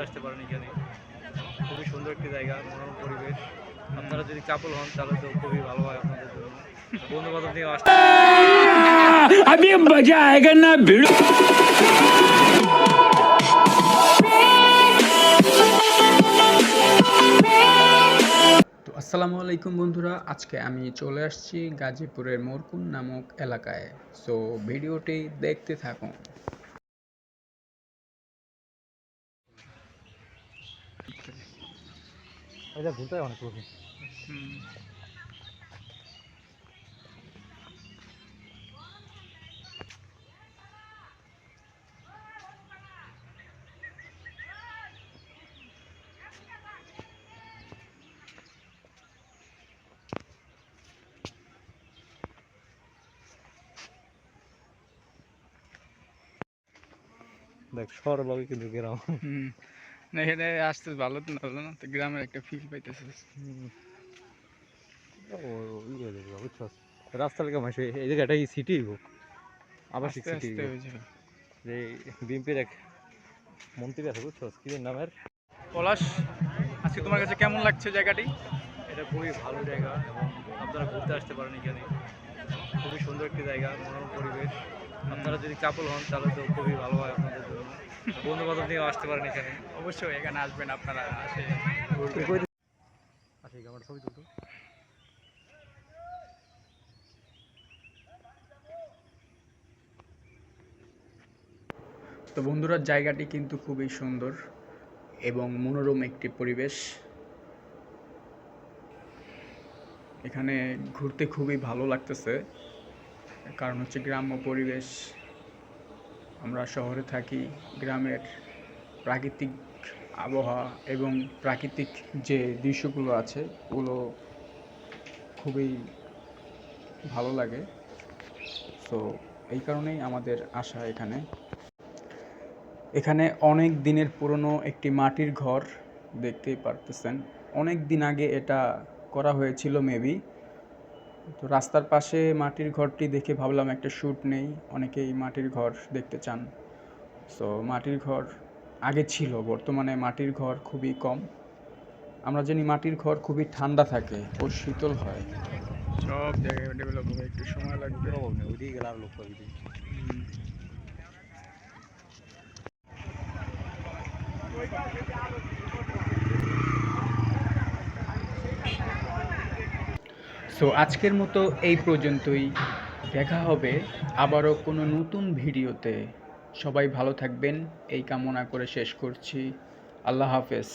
আসতে পারেন এখানে। খুবই সুন্দর একটি জায়গা, মনোরম পরিবেশ। আপনারা যদি কাপল হন তাহলে তো খুবই ভালো হয় আপনাদের জন্য। বন্ধু বান্ধব নিয়ে আসতে अभी मजा आएगा ना भिड़ो। তো আসসালামু আলাইকুম বন্ধুরা, আজকে আমি চলে আসছি গাজীপুরের মোরকুন নামক এলাকায়। সো ভিডিওটি দেখতে থাকুন। এটা ঘুরতে হয় অনেক লোক। দেখ শহর লগে কিন্তু গ্রাম। না এখানে আসতে ভালো তো হলো না, তো গ্রামের একটা ফিল পাইতেছিস। বুঝছস রাস্তা লেগে মাসে এই জায়গাটা এই সিটি আবাসিক আস্তে সিটি। আস্তে হয়ে যাবে। যে বিএনপির এক মন্ত্রী আছে বুঝছস কি নামের। পলাশ, আজকে তোমার কাছে কেমন লাগছে জায়গাটি? এটা খুবই ভালো জায়গা এবং আপনারা ঘুরতে আসতে পারেন এখানে। খুবই সুন্দর একটি জায়গা, মনোরম পরিবেশ। আপনারা যদি কাপল হন তাহলে তো খুবই ভালো হয় আপনাদের জন্য। বন্ধু বান্ধব নিয়েও আসতে পারেন এখানে। অবশ্যই এখানে আসবেন আপনারা, আসে আচ্ছা আমার ছবি তুলতো। তো বন্ধুরা, জায়গাটি কিন্তু খুবই সুন্দর এবং মনোরম একটি পরিবেশ। এখানে ঘুরতে খুবই ভালো লাগতেছে, কারণ হচ্ছে গ্রাম্য পরিবেশ। আমরা শহরে থাকি, গ্রামের প্রাকৃতিক আবহাওয়া এবং প্রাকৃতিক যে দৃশ্যগুলো আছে ওগুলো খুবই ভালো লাগে। তো এই কারণেই আমাদের আসা এখানে। এখানে অনেক দিনের পুরনো একটি মাটির ঘর দেখতেই পারতেছেন। অনেক দিন আগে এটা করা হয়েছিল মেবি। তো রাস্তার পাশে মাটির ঘরটি দেখে ভাবলাম একটা শ্যুট নেই, অনেকেই মাটির ঘর দেখতে চান। সো মাটির ঘর আগে ছিল, বর্তমানে মাটির ঘর খুবই কম। আমরা জানি মাটির ঘর খুবই ঠান্ডা থাকে ও শীতল হয়। সব জায়গায় ডেভেলপ হবে, একটু সময় লাগবে। অভাব নেই, ওইদিকে গেলে আর লোক পাবি। সো আজকের মতো এই পর্যন্তই। দেখা হবে আবারও কোনো নতুন ভিডিওতে। সবাই ভালো থাকবেন এই কামনা করে শেষ করছি। আল্লাহ হাফেজ।